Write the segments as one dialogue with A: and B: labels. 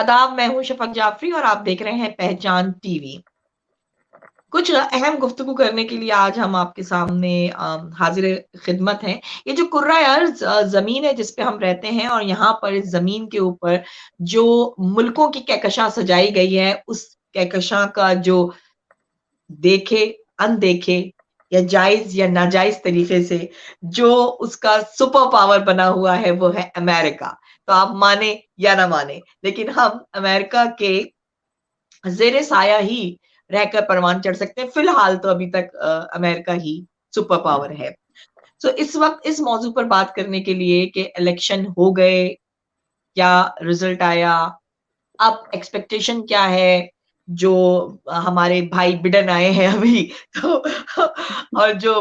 A: आदाब, मैं हूँ शफ़क़ जाफ़री और आप देख रहे हैं पहचान टीवी। कुछ अहम गुफ्तगू करने के लिए आज हम आपके सामने हाज़िर-ए-ख़िदमत हैं। ये जो कुर्रा-ए-अर्ज़ ज़मीन है जिस पे हम रहते हैं और यहाँ पर इस ज़मीन के ऊपर जो मुल्कों की कहकशां सजाई गई है, उस कहकशां का जो देखे, अनदेखे या जायज़ या नाजायज़ तरीके से जो उसका सुपर पावर बना हुआ है, वो है अमेरिका। तो आप माने या ना माने, लेकिन हम अमेरिका के ज़ेरे साया ही रहकर परवान चढ़ सकते हैं। फ़िलहाल तो अभी तक अमेरिका ही सुपर पावर है। तो इस वक़्त इस मौज़ू पर बात करने के लिए कि इलेक्शन हो गए, क्या रिज़ल्ट आया, अब एक्सपेक्टेशन क्या है, जो हमारे भाई बिडेन आए हैं अभी तो और जो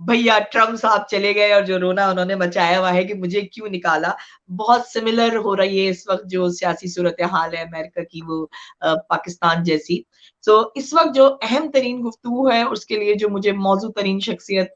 A: भैया ट्रम्प साहब चले गए और जो रोना उन्होंने मचाया हुआ है कि मुझे क्यों निकाला, बहुत सिमिलर हो रही है इस वक़्त जो सियासी सूरत-ए-हाल है अमेरिका की वो पाकिस्तान जैसी। सो इस वक़्त जो अहम तरीन गुफ्तगू है उसके लिए जो मुझे मौज़ू तरीन शख्सियत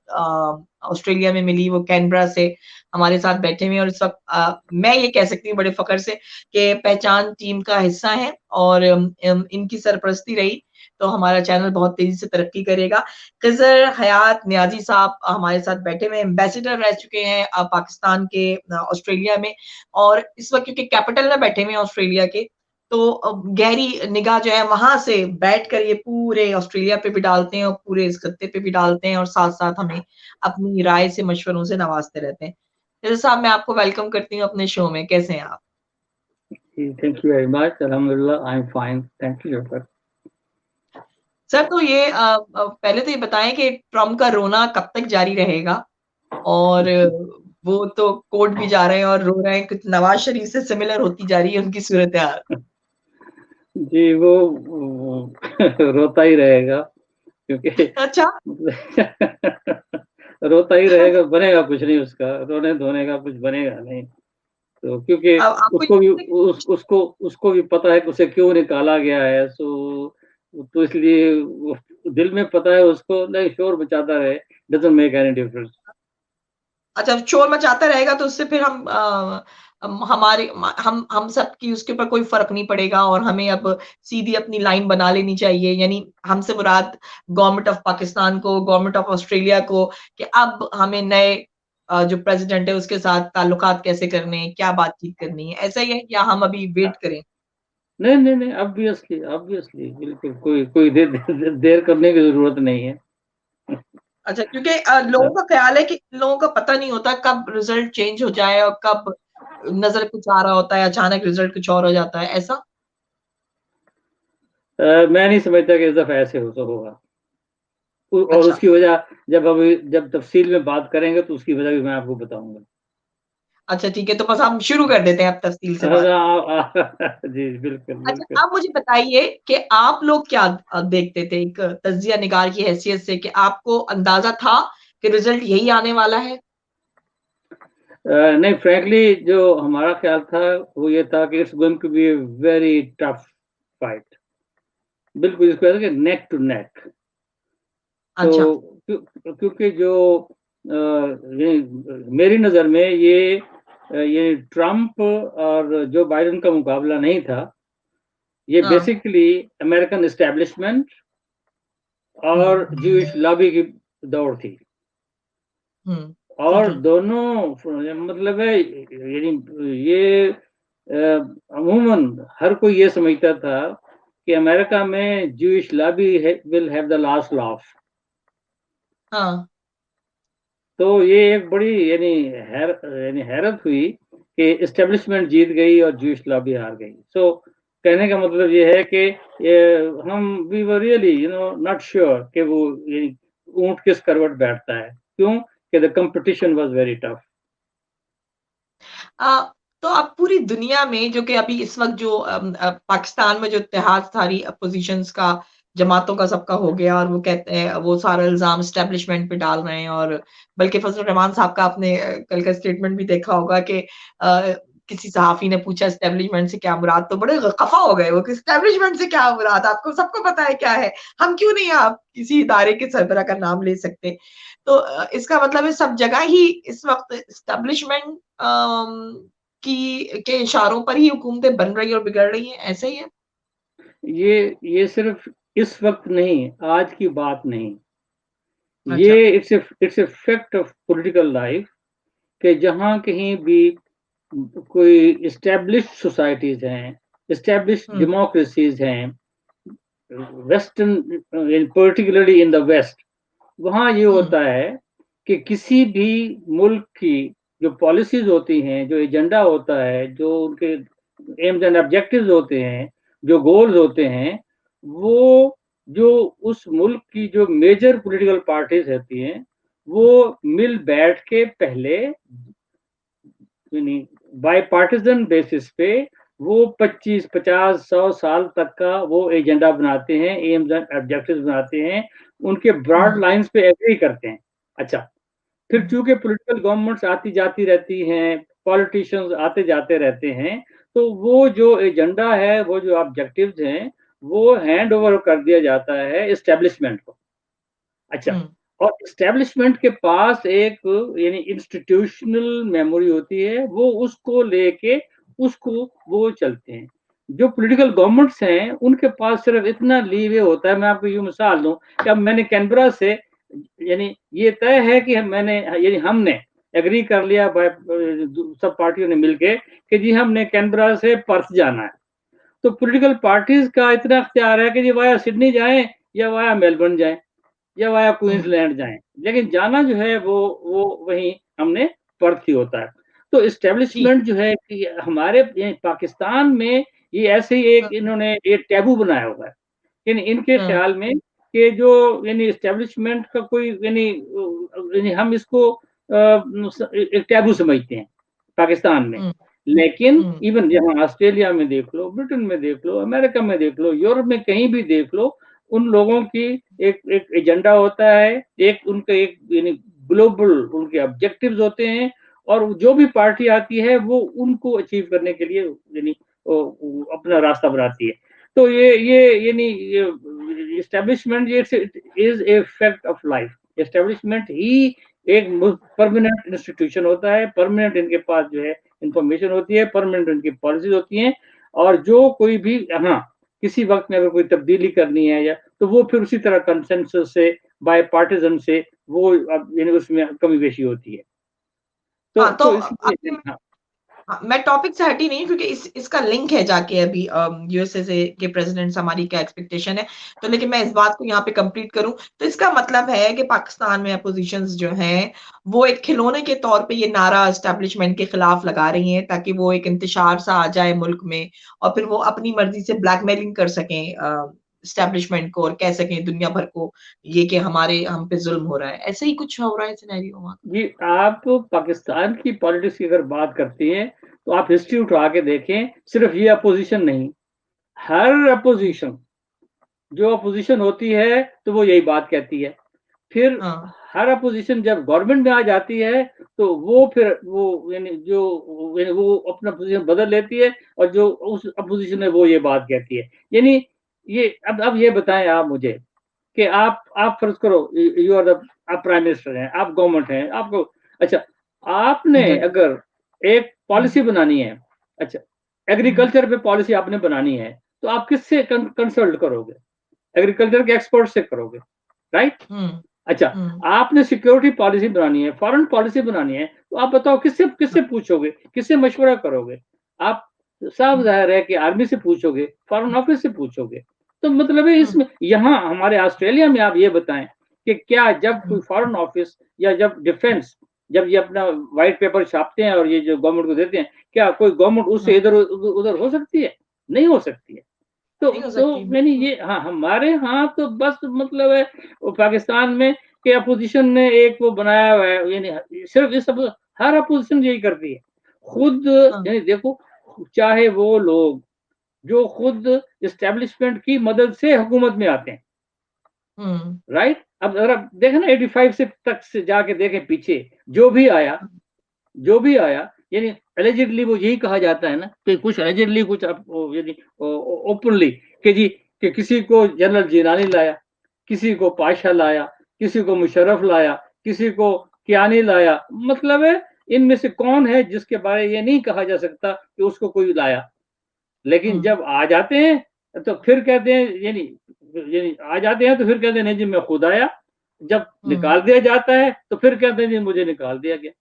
A: ऑस्ट्रेलिया में मिली वो कैनबरा से हमारे साथ बैठे हुए हैं और इस वक़्त मैं ये कह सकती हूँ बड़े फ़ख्र से कि पहचान टीम का हिस्सा हैं और इनकी सरपरस्ती रही, तो हमारा चैनल बहुत तेज़ी से तरक्की करेगा। ख़िज़र हयात नियाज़ी साहब हमारे साथ बैठे हुए हैं, एम्बेसडर रह चुके हैं पाकिस्तान के ऑस्ट्रेलिया में और इस वक़्त क्योंकि कैपिटल में बैठे हुए हैं ऑस्ट्रेलिया के, तो गहरी निगाह जो है वहाँ से बैठकर ये पूरे ऑस्ट्रेलिया पे भी डालते हैं और पूरे इस खत्ते पे भी डालते हैं और साथ-साथ हमें अपनी राय से, मशवरों से नवाज़ते रहते हैं। ख़िज़र साहब मैं आपको वेलकम करती हूँ अपने शो में, कैसे हैं आप?
B: Thank you very much. Alhamdulillah, I'm fine. Thank you, sir.
A: Sir तो ये पहले तो ये बताएँ कि ट्रम्प का रोना कब तक जारी रहेगा? और वो तो कोर्ट भी जा रहे हैं और रो रहे हैं, कुछ नवाज़ शरीफ से सिमिलर होती जा रही है उनकी सूरत-ए-हाल।
B: जी, वो रोता ही रहेगा क्योंकि
A: अच्छा।
B: रोता ही रहेगा, बनेगा कुछ नहीं उसका, रोने-धोने का कुछ बनेगा नहीं। तो क्योंकि
A: अब आपको
B: उसको भी उसको भी पता है कि उसे क्यों निकाला गया है, तो इसलिए वो दिल में पता है उसको नहीं शोर मचाता रहे, डज़न्ट मेक एनी डिफरेंस।
A: अच्छा शोर मचाता रहेगा तो उससे फिर हमारे हम सब की उसके ऊपर कोई फ़र्क नहीं पड़ेगा और हमें अब सीधी अपनी लाइन बना लेनी चाहिए। यानी हमसे मुराद गवर्नमेंट ऑफ पाकिस्तान को, गवर्नमेंट ऑफ ऑस्ट्रेलिया को कि अब हमें नए जो प्रेज़िडेंट है उसके साथ ताल्लुकात कैसे करने हैं, क्या बातचीत करनी है, ऐसा ही है या हम अभी वेट करें?
B: नहीं, नहीं, नहीं, ऑब्वियसली ऑब्वियसली बिल्कुल कोई देर करने की ज़रूरत नहीं है।
A: अच्छा क्योंकि लोगों का ख़्याल है कि लोगों को पता नहीं होता कब रिज़ल्ट चेंज हो जाए और कब नज़र कुछ आ रहा होता है, अचानक रिज़ल्ट कुछ और हो जाता है, ऐसा?
B: मैं नहीं समझता कि इस दफ़ा ऐसे हो तो होगा। और
A: अच्छा।
B: उसकी वजह जब तफ़सील में बात करेंगे तो उसकी वजह भी मैं आपको बताऊँगा।
A: अच्छा ठीक है, तो बस हम शुरू कर देते हैं अब तफ़सील से बात।
B: जी, बिल्कुल,
A: अच्छा,
B: बिल्कुल।
A: आप मुझे बताइए कि आप लोग क्या देखते थे एक तज्ज़िया निगार की हैसियत से कि आपको अंदाज़ा था कि रिज़ल्ट यही आने वाला है?
B: नहीं फ्रैंकली जो हमारा ख़्याल था वो ये था कि it's going to be a very tough fight. बिल्कुल इसको कहते हैं कि नेक टू नेक। तो
A: अच्छा।
B: क्योंकि जो ये मेरी नज़र में ये ट्रम्प और जो बाइडेन का मुकाबला नहीं था। ये
A: हाँ।
B: बेसिकली अमेरिकन एस्टेब्लिशमेंट
A: हुँ,
B: और ज्यूइश लॉबी की दौड़ थी।
A: हुँ, ठीक
B: और
A: है।
B: दोनों मतलब है यानी ये अमूमन हर कोई ये समझता था कि अमेरिका में Jewish lobby will have the last laugh.
A: हाँ।
B: तो ये एक बड़ी यानी हैरत हुई कि एस्टेब्लिशमेंट जीत गई और ज्यूइश लॉबी हार गई। सो कहने का मतलब ये है कि ये हम we were really not sure कि वो ये ऊँट किस करवट बैठता है। क्यों? कि the competition was very tough.
A: तो अब पूरी दुनिया में जो कि अभी इस वक़्त जो पाकिस्तान में जो इत्तेहाद सारी अपोज़िशंस का, जमातों का सबका हो गया और वो कहते हैं वो सारा इल्ज़ाम एस्टेब्लिशमेंट पे डाल रहे हैं और बल्कि फज़ल रहमान साहब का आपने कल का स्टेटमेंट भी देखा होगा कि किसी सहाफ़ी ने पूछा एस्टेब्लिशमेंट से क्या मुराद? तो बड़े ख़फ़ा हो गए वो कि एस्टेब्लिशमेंट से क्या मुराद? आपको सबको पता है क्या है? हम क्यों नहीं आप किसी इदारे के सरबराह का नाम ले सकते? तो इसका मतलब है सब जगह ही इस वक़्त एस्टेब्लिशमेंट के इशारों पर ही हुकूमतें बन रही और बिगड़ रही हैं, ऐसा ही है?
B: ये सिर्फ़ इस वक़्त नहीं, आज की बात नहीं।
A: अच्छा।
B: ये it's a fact of political life कि जहाँ कहीं भी कोई एस्टेब्लिश्ड सोसाइटीज़ हैं, एस्टेब्लिश्ड
A: हुँ,
B: डेमोक्रेसीज़ हैं, western in particularly in the west, वहाँ ये
A: हुँ,
B: होता है कि किसी भी मुल्क की जो पॉलिसीज़ होती हैं, जो एजेंडा होता है, जो उनके एम्स एंड ऑब्जेक्टिव्स होते हैं, जो गोल्स होते हैं, वो जो उस मुल्क की जो मेजर पॉलिटिकल पार्टीज़ रहती हैं, वो मिल बैठ के पहले यानी बायपार्टिज़न बेसिस पे वो 25, 50, 100 साल तक का वो एजेंडा बनाते हैं, एम्स एंड ऑब्जेक्टिव्स बनाते हैं, उनके ब्रॉड
A: हुँ,
B: लाइन्स पे एग्री करते हैं। अच्छा, फिर
A: हुँ,
B: चूँकि पॉलिटिकल गवर्नमेंट्स आती-जाती रहती हैं, पॉलिटिशियंस आते-जाते रहते हैं, तो वो जो एजेंडा है, वो जो ऑब्जेक्टिव्स हैं, वो हैंड ओवर कर दिया जाता है एस्टेब्लिशमेंट को। अच्छा,
A: हुँ,
B: और एस्टेब्लिशमेंट के पास एक यानी इंस्टीट्यूशनल मेमोरी होती है, वो उसको लेके उसको वो चलते हैं। जो पॉलिटिकल गवर्नमेंट्स हैं, उनके पास सिर्फ़ इतना लीवे होता है, मैं आपको यूँ मिसाल दूँ कि अब मैंने कैनबरा से यानी ये तय है कि हमने एग्री कर लिया सब पार्टियों ने मिलके कि जी हमने कैनबरा से पर्थ जाना है। तो पॉलिटिकल पार्टीज़ का इतना इख्तियार है कि जी वाया सिडनी जाएँ या वाया मेलबर्न जाएँ। या वाया
A: हुँ,
B: क्वींसलैंड जाएँ। लेकिन जाना जो है वो वहीं हमने पर्थ ही होता है। तो
A: जी।
B: एस्टेब्लिशमेंट जो है कि हमारे ये पाकिस्तान में ये ऐसे ही एक
A: हुँ,
B: इन्होंने एक टैबू बनाया हुआ है। इनके
A: हुँ,
B: ख़्याल में कि जो यानी एस्टेब्लिशमेंट का कोई यानी हम इसको एक टैबू समझते हैं पाकिस्तान में।
A: हुँ,
B: लेकिन
A: हुँ,
B: इवन यहाँ ऑस्ट्रेलिया में देख लो, ब्रिटेन में देख लो, अमेरिका में देख लो, यूरोप में कहीं भी देख लो, उन लोगों की एक एक एजेंडा होता है, एक उनका एक यानी ग्लोबल उनके ऑब्जेक्टिव्स होते हैं और जो भी पार्टी आती है वो उनको अचीव करने के लिए यानी अपना रास्ता बनाती है। तो ये यानी ये एस्टेब्लिशमेंट ये is a fact of life. Establishment ही एक परमानेंट इंस्टीट्यूशन होता है, परमानेंट इनके पास जो है इन्फॉर्मेशन होती है, परमानेंट इनकी पॉलिसीज़ होती हैं और जो कोई भी हाँ, किसी वक़्त में अगर कोई तब्दीली करनी है या तो वो फिर उसी तरह कंसेंसस से, बायपार्टिज़न से वो अब यानी उसमें कमी-बेशी होती है।
A: हाँ, तो
B: तो इसलिए
A: आपने
B: हाँ,
A: हाँ, मैं टॉपिक से हटी नहीं क्योंकि इसका लिंक है जाके अभी यूएसए से के प्रेज़िडेंट से हमारी क्या एक्सपेक्टेशन है। तो लेकिन मैं इस बात को यहाँ पे कंप्लीट करूँ, तो इसका मतलब है कि पाकिस्तान में अपोज़िशंस जो हैं, वो एक खिलौने के तौर पे ये नारा एस्टेब्लिशमेंट के खिलाफ लगा रही हैं ताकि वो एक इंतशार सा आ जाए मुल्क में और फिर वो अपनी मर्ज़ी से ब्लैकमेलिंग कर सकें एस्टेब्लिशमेंट को और कह सकें दुनिया भर को ये कि हम पे ज़ुल्म हो रहा है। ऐसे ही कुछ हो रहा है सिनेरियो वहाँ?
B: जी आप पाकिस्तान की पॉलिटिक्स की अगर बात करती हैं, तो आप हिस्ट्री उठा के देखें, सिर्फ़ ये अपोज़िशन नहीं, हर
A: हुँ,
B: अपोज़िशन जो अपोज़िशन होती है, तो वो यही बात कहती है। फिर
A: हाँ,
B: हर अपोज़िशन जब गवर्नमेंट में आ जाती है, तो वो फिर वो यानी वो अपना पोज़ीशन बदल लेती है और जो उस अपोज़िशन है वो ये बात कहती है। यानी ये अब ये बताएँ आप मुझे कि आप फ़र्ज़ करो यू आर द आप प्राइम मिनिस्टर हैं, आप गवर्नमेंट हैं, आपको अच्छा, आपने
A: जी।
B: अगर एक
A: हुँ,
B: पॉलिसी बनानी है, अच्छा,
A: हुँ,
B: एग्रीकल्चर पे पॉलिसी आपने बनानी है, तो आप किससे कंसल्ट करोगे? एग्रीकल्चर के एक्सपर्ट से करोगे, राइट?
A: हुँ,
B: अच्छा,
A: हुँ।
B: आपने सिक्योरिटी पॉलिसी बनानी है, फॉरेन पॉलिसी बनानी है, तो आप बताओ किससे किससे पूछोगे? किससे मशवरा करोगे? आप साफ
A: हुँ,
B: ज़ाहिर है कि आर्मी से पूछोगे, फॉरेन ऑफिस से पूछोगे। तो मतलब है
A: हुँ,
B: इसमें यहाँ हमारे ऑस्ट्रेलिया में आप ये बताएँ कि क्या जब कोई
A: हुँ,
B: फॉरेन ऑफिस या जब डिफेंस जब ये अपना व्हाइट पेपर छापते हैं और ये जो गवर्नमेंट को देते हैं, क्या कोई गवर्नमेंट उससे
A: हुँ,
B: इधर उ उधर हो सकती है? नहीं हो सकती है।
A: नहीं हो
B: तो
A: सकती,
B: यानी
A: बिल्कुल।
B: ये हाँ, हमारे यहाँ तो बस मतलब है वो पाकिस्तान में कि अपोज़िशन ने एक वो बनाया हुआ है यानी सिर्फ़ ये सब हर अपोज़िशन यही करती है। खुद
A: हाँ,
B: यानी देखो चाहे वो लोग जो खुद एस्टेब्लिशमेंट की मदद से हुकूमत में आते हैं,
A: हुँ,
B: राइट? अब अगर आप देखें ना 85 से तक से जाके देखें पीछे,
A: हुँ,
B: जो भी आया यानी एलिजिडली वो यही कहा जाता है ना कि कुछ एलिजिडली कुछ आप ओ यानी ओपनली कि जी कि किसी को जनरल जिलानी लाया, किसी को पाशा लाया, किसी को मुशर्रफ लाया, किसी को कियानी लाया। मतलब है इनमें से कौन है जिसके बारे ये नहीं कहा जा सकता कि उसको कोई लाया? लेकिन जब आ जाते हैं तो फिर कहते हैं यानी यानी आ जाते हैं तो फिर कहते हैं नहीं जी मैं खुद आया। जब निकाल दिया जाता है तो फिर कहते हैं जी मुझे निकाल दिया गया।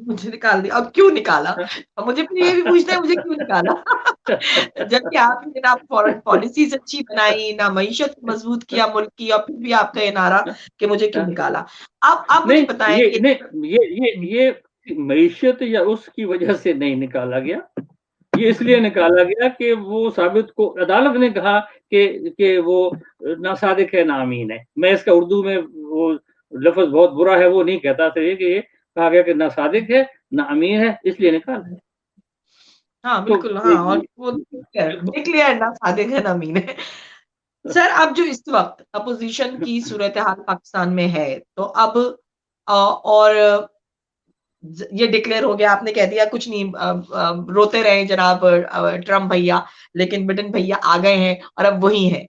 A: मुझे निकाल दिया, अब क्यों निकाला?
B: हाँ।
A: अब मुझे फिर ये भी पूछना है मुझे क्यों निकाला? जबकि आपने ना फॉरेन पॉलिसीज़ अच्छी बनाई, ना मईशत मज़बूत किया मुल्क की और फिर भी आपका ये नारा कि मुझे क्यों निकाला? आप मुझे
B: नहीं,
A: बताएँ
B: ये
A: कि
B: नहीं
A: हुँ,
B: ये मईशत या उसकी वजह से नहीं निकाला गया। ये इसलिए निकाला गया कि वो साबित को अदालत ने कहा कि वो नासादिक है, नाअमीन है। मैं इसका उर्दू में वो लफ़्ज़ बहुत बुरा है, वो नहीं कहता था ये कहा गया कि नासादिक है, नाअमीन है, इसलिए निकाला।
A: हाँ,
B: तो
A: बिल्कुल,
B: ये
A: हाँ और वो देख लिया है ना सादिक है ना अमीन है। सर, अब जो इस वक़्त अपोज़िशन की सूरत-ए-हाल पाकिस्तान में है, तो अब और ये डिक्लेयर हो गया, आपने कह दिया कुछ नहीं रोते रहे जनाब ट्रम्प भैया, लेकिन बिडेन भैया आ गए हैं और अब वही हैं।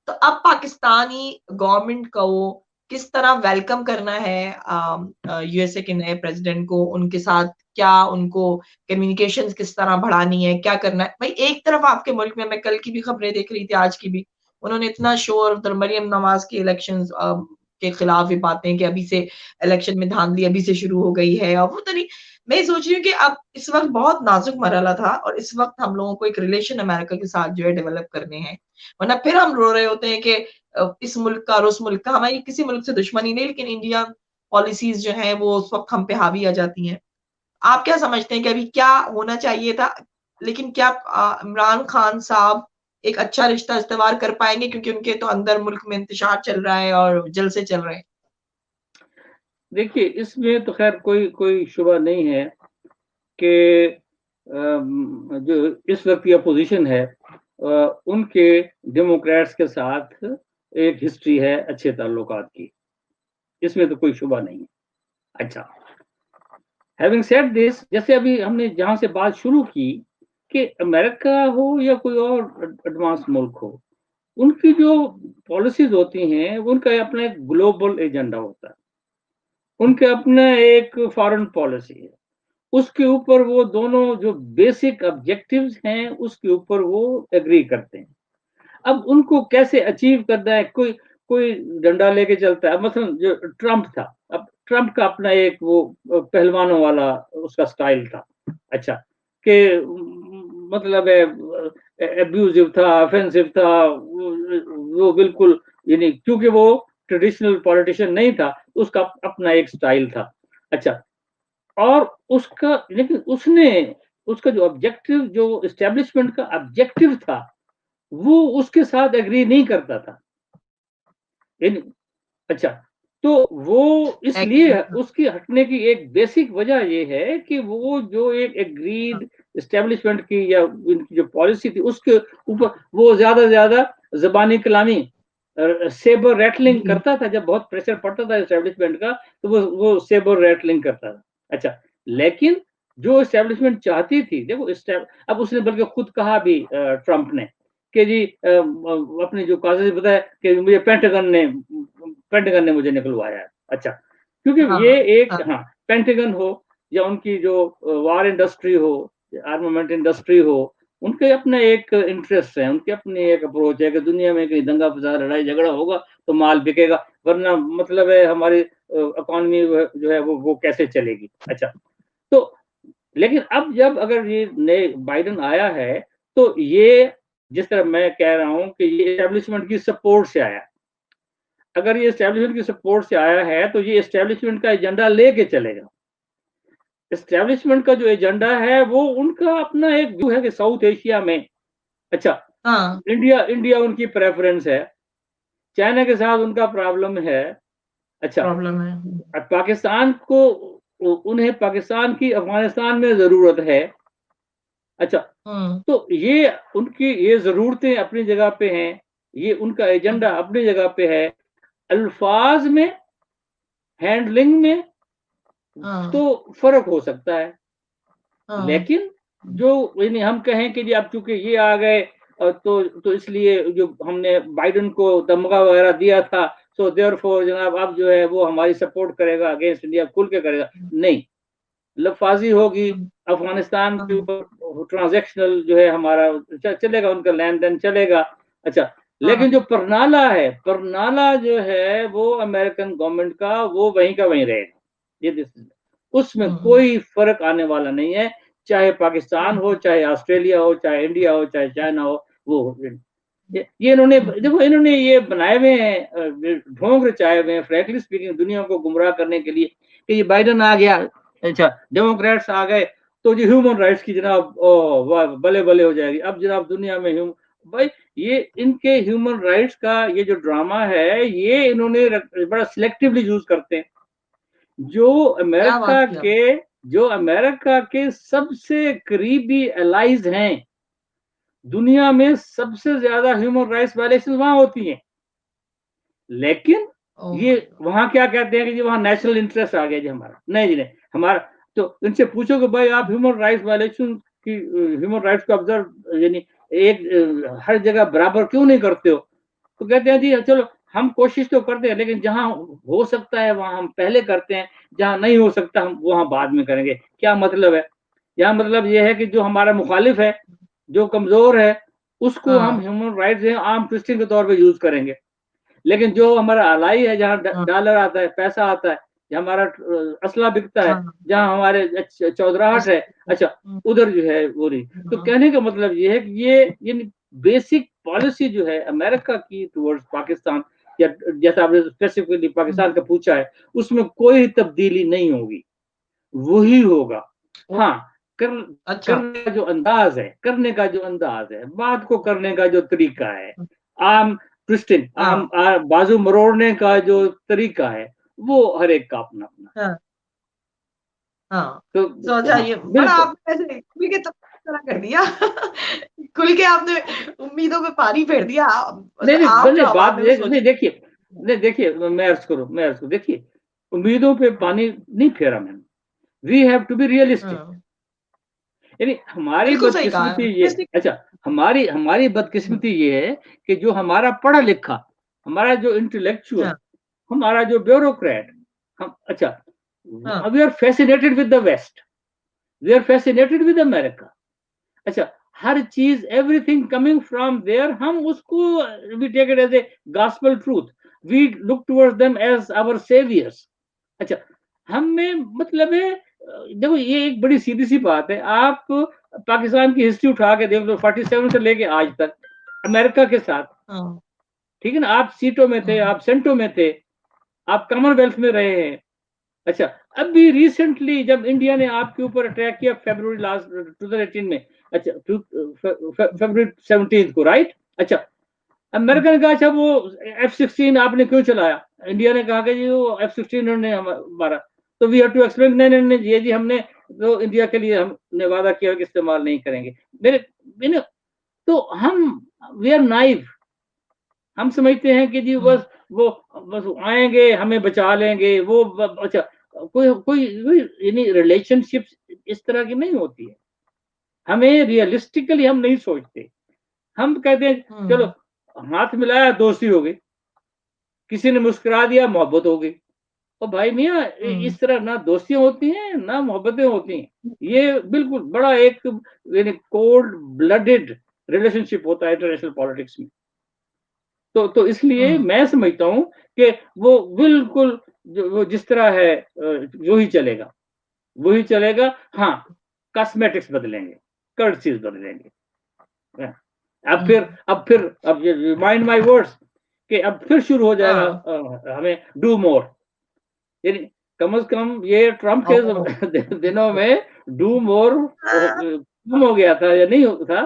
A: तो अब पाकिस्तानी गवर्नमेंट को किस तरह वेलकम करना है यूएसए के नए प्रेज़िडेंट को? उनके साथ क्या उनको कम्युनिकेशंस किस तरह बढ़ानी है? क्या करना है? भई एक तरफ आपके मुल्क में मैं कल की भी खबरें देख रही थी, आज की भी, उन्होंने इतना शोर उधर मरियम नवाज़ के इलेक्शंस के खिलाफ भी बातें कि अभी से इलेक्शन में धांधली अभी से शुरू हो गई है और पता नहीं मैं सोच रही हूँ कि अब इस वक़्त बहुत नाज़ुक मरहला था और इस वक़्त हम लोगों को एक रिलेशन अमेरिका के साथ जो है डेवलप करने हैं। वरना फिर हम रो रहे होते हैं कि इस मुल्क का और उस मुल्क का, हमारी किसी मुल्क से दुश्मनी नहीं लेकिन इंडिया पॉलिसीज़ जो हैं वो उस वक़्त हम पे हावी आ जाती हैं। आप क्या समझते हैं कि अभी क्या होना चाहिए था? लेकिन क्या इमरान खान साहब एक अच्छा रिश्ता इस्तेवार कर पाएँगे क्योंकि उनके तो अंदर मुल्क में इंतशार चल रहा है और जलसे चल रहे हैं?
B: देखिए, इसमें तो ख़ैर कोई कोई शुबा नहीं है कि जो इस वक़्त की अपोज़िशन है उनके डेमोक्रेट्स के साथ एक हिस्ट्री है अच्छे ताल्लुकात की। इसमें तो कोई शुबा नहीं है। अच्छा, हैविंग सेड दिस जैसे अभी हमने जहाँ से बात शुरू की कि अमेरिका हो या कोई और एडवांस मुल्क हो, उनकी जो पॉलिसीज़ होती हैं, उनका अपना एक ग्लोबल एजेंडा होता है। उनके अपना एक फॉरेन पॉलिसी है। उसके ऊपर वो दोनों जो बेसिक ऑब्जेक्टिव्स हैं, उसके ऊपर वो एग्री करते हैं। अब उनको कैसे अचीव करना है, कोई कोई डंडा लेके चलता है। मसलन जो ट्रम्प था, अब ट्रम्प का अपना एक वो पहलवानों वाला उसका स्टाइल था। अच्छा, कि मतलब है एब्यूसिव था, ऑफेंसिव था, वो बिल्कुल यानी क्योंकि वो ट्रेडिशनल पॉलिटिशियन नहीं था, उसका अपना एक स्टाइल था। अच्छा, और उसका लेकिन उसने उसका जो ऑब्जेक्टिव जो एस्टेब्लिशमेंट का ऑब्जेक्टिव था, वो उसके साथ एग्री नहीं करता था। इन अच्छा, तो वो इसलिए
A: एग्री
B: उसकी हटने की एक बेसिक वजह ये है कि वो जो एक
A: हाँ,
B: एग्रीड एस्टेब्लिशमेंट की या उनकी जो पॉलिसी थी उसके ऊपर वो ज़्यादा से ज़्यादा ज़बानी कलामी सेबर रैटलिंग
A: जी,
B: करता था। जब बहुत प्रेशर पड़ता था एस्टेब्लिशमेंट का तो वो सेबर रैटलिंग करता था। अच्छा, लेकिन जो एस्टेब्लिशमेंट चाहती थी देखो अब उसने बल्कि खुद कहा भी ट्रम्प ने कि जी अपने जो कागज़ बताया कि मुझे पेंटागन ने मुझे निकलवाया है। अच्छा, क्योंकि
A: हाँ,
B: ये
A: हाँ,
B: एक
A: हाँ,
B: हाँ, पेंटागन हो या उनकी जो वार इंडस्ट्री हो, आर्मामेंट इंडस्ट्री हो, उनके अपने एक इंटरेस्ट है, उनकी अपनी एक अप्रोच है कि दुनिया में कहीं दंगा-फ़साद, लड़ाई-झगड़ा होगा तो माल बिकेगा, वरना मतलब है हमारी इकॉनमी जो है वो कैसे चलेगी। अच्छा, तो लेकिन अब जब अगर ये नए बाइडेन आया है, तो ये जिस तरह मैं कह रहा हूँ कि ये एस्टेब्लिशमेंट की सपोर्ट से आया। अगर ये एस्टेब्लिशमेंट की सपोर्ट से आया है, तो ये एस्टेब्लिशमेंट का एजेंडा लेके चलेगा। एस्टेब्लिशमेंट का जो एजेंडा है, वो उनका अपना एक व्यू है कि साउथ एशिया में अच्छा,
A: हाँ,
B: इंडिया इंडिया उनकी प्रेफ़रेंस है, चाइना के साथ उनका प्रॉब्लम है। अच्छा,
A: प्रॉब्लम है।
B: पाकिस्तान को उन्हें पाकिस्तान की अफ़गानिस्तान में ज़रूरत है। अच्छा,
A: हुँ,
B: तो ये उनकी ये ज़रूरतें अपनी जगह पे हैं, ये उनका
A: हुँ,
B: एजेंडा अपनी जगह पे है। अल्फ़ाज़ में, हैंडलिंग में
A: हाँ,
B: तो फ़र्क हो सकता है।
A: हाँ,
B: लेकिन जो यानी हम कहें कि जी अब चूँकि ये आ गए तो इसलिए जो हमने बाइडेन को तमगा वग़ैरह दिया था, सो देयरफॉर जनाब अब जो है वो हमारी सपोर्ट करेगा अगेंस्ट इंडिया खुल के करेगा। नहीं, लफाजी होगी,
A: हुँ,
B: अफ़गानिस्तान के
A: हुँ,
B: ऊपर ट्रांज़ैक्शनल जो है हमारा चलेगा, उनका लेन-देन चलेगा। अच्छा,
A: हाँ,
B: लेकिन जो परनाला है, परनाला जो है वो अमेरिकन गवर्नमेंट का वो वहीं का वहीं रहेगा। ये दिस उसमें
A: हुँ,
B: कोई फ़र्क आने वाला नहीं है, चाहे पाकिस्तान हो,
A: हुँ,
B: चाहे ऑस्ट्रेलिया हो, चाहे इंडिया हो, चाहे चाइना हो, वो हो। ये इन्होंने
A: हुँ,
B: देखो इन्होंने ये बनाए हुए हैं ढोंग रचाए हुए हैं फ्रैंकली स्पीकिंग दुनिया को गुमराह करने के लिए कि ये बाइडेन आ गया, अच्छा डेमोक्रेट्स आ गए तो जी ह्यूमन राइट्स की जनाब वाह बले बले हो जाएगी। अब जनाब दुनिया में भाई ये इनके ह्यूमन राइट्स का ये जो ड्रामा है ये इन्होंने बड़ा सिलेक्टिवली यूज करते हैं। जो
A: क्या बात
B: अमेरिका
A: की
B: के
A: आपने।
B: जो अमेरिका के सबसे करीबी एलाइज हैं, दुनिया में सबसे ज्यादा ह्यूमन राइट्स वायलेशन वहां होती हैं। लेकिन
A: ओह
B: ये
A: माय गॉड!
B: वहाँ क्या कहते हैं कि जी वहाँ नेशनल इंटरेस्ट आ गया जी हमारा। नहीं जी नहीं, हमारा तो इनसे पूछो कि भाई आप ह्यूमन राइट्स वायलेशन की ह्यूमन राइट्स को ऑब्जर्व यानी एक हर जगह बराबर क्यों नहीं करते हो? तो कहते हैं जी चलो हम कोशिश तो करते हैं लेकिन जहाँ हो सकता है वहाँ हम पहले करते हैं, जहाँ नहीं हो सकता हम वहाँ बाद में करेंगे। क्या मतलब है? यहाँ मतलब ये है कि जो हमारा मुखालिफ है, जो कमज़ोर है, उसको हम
A: हाँ,
B: ह्यूमन राइट्स हैं आर्म ट्विस्टिंग के तौर पे यूज़ करेंगे। लेकिन जो हमारा अलाई है जहाँ
A: हाँ,
B: डॉलर आता है, पैसा आता है, जहाँ हमारा असला बिकता है,
A: हाँ,
B: जहाँ हमारे चौधराहट
A: उस
B: है, अच्छा
A: हुँ,
B: उधर जो है वो नहीं। तो
A: हाँ,
B: कहने का मतलब ये है कि ये बेसिक पॉलिसी जो है अमेरिका की टुवर्ड्स पाकिस्तान या जैसा आपने स्पेसिफिकली
A: हुँ,
B: पाकिस्तान का पूछा है, उसमें कोई तब्दीली नहीं होगी, वही होगा।
A: ओ
B: हाँ, कर
A: अच्छा,
B: करने का जो अंदाज़ है करने का जो अंदाज़ है, बात को करने का जो तरीका है,
A: हुँ,
B: आर्म ट्विस्टिंग
A: हाँ,
B: बाजू मरोड़ने का जो तरीका है, वो हर एक का अपना-अपना।
A: हाँ, हाँ।
B: तो
A: समझा
B: हाँ,
A: ये बड़ा
B: बिल्कुल।
A: आपने ऐसे खुल के तबसरा कर दिया। खुल के आपने उम्मीदों पे पानी फेर दिया।
B: नहीं, नहीं,
A: आप जो
B: नहीं बात
A: हवा में
B: ये
A: सोच
B: नहीं देखिए नहीं देखिए मैं अर्ज़ करूँ देखिए, उम्मीदों पे
A: हुँ,
B: पानी नहीं फेरा मैंने। We have to be realistic.
A: हुँ,
B: यानी हमारी
A: बिल्कुल सही कहा
B: बदकिस्मती ये
A: रियलिस्टिक
B: अच्छा हमारी
A: हुँ,
B: बदकिस्मती ये है कि जो हमारा पढ़ा-लिखा, हमारा जो इंटेलेक्चुअल,
A: हाँ,
B: हमारा जो ब्यूरोक्रेट हम अच्छा
A: हाँ,
B: we are fascinated with the West, we are fascinated with America। अच्छा, हर चीज़ एवरीथिंग कमिंग फ्रॉम देयर हम उसको we take it as a gospel truth, we look towards them as our saviours. अच्छा, हम में मतलब है देखो ये एक बड़ी सीधी-सी बात है। आप पाकिस्तान की हिस्ट्री उठा के देख लो 47 से लेके आज तक, अमेरिका के साथ,
A: हाँ,
B: ठीक है ना? आप सीटों में थे,
A: हुँ,
B: आप सेंटों में थे, आप कॉमनवेल्थ में रहे हैं। अच्छा, अभी रिसेंटली जब इंडिया ने आपके ऊपर अटैक किया फ़रवरी लास्ट 2018 में, अच्छा फ़रवरी 17 को राइट? अच्छा,
A: हुँ,
B: अमेरिका ने कहा अच्छा वो F-16 आपने क्यों चलाया? इंडिया ने कहा कि जी वो F-16 उन्होंने मारा। तो वी हैव टू एक्सप्लेन नहीं, नहीं, नहीं, ये जी हमने तो इंडिया के लिए हमने वादा किया कि इस्तेमाल नहीं करेंगे। मेरे मेरे तो हम वी आर नाइव। हम समझते हैं कि जी
A: हुँ,
B: वो बस आएँगे, हमें बचा लेंगे, वो अच्छा कोई कोई कोई यानी रिलेशनशिप्स इस तरह की नहीं होती है। हमें रियलिस्टिकली हम नहीं सोचते। हम कहते हैं चलो
A: हुँ,
B: हाथ मिलाया दोस्ती हो गई, किसी ने मुस्कुरा दिया मोहब्बत हो गई। और भाई मियाँ
A: हुँ,
B: इस तरह ना दोस्तियाँ होती हैं, ना मोहब्बतें होती हैं। ये बिल्कुल बड़ा एक यानी कोल्ड ब्लडेड रिलेशनशिप होता है इंटरनेशनल पॉलिटिक्स में। तो इसलिए
A: हुँ,
B: मैं समझता हूँ कि वो बिल्कुल जो वो जिस तरह है वो ही चलेगा, वही चलेगा। हाँ, कॉस्मेटिक्स बदलेंगे, कर्टसीज़ बदलेंगे। अ,
A: हुँ,
B: अब ये माइंड माय वर्ड्स कि अब फिर शुरू हो जाएगा
A: हाँ,
B: हमें डू मोर यानी कम से कम ये ट्रम्प के
A: ओह!
B: दिनों में डू मोर कम हो गया था या नहीं हो था।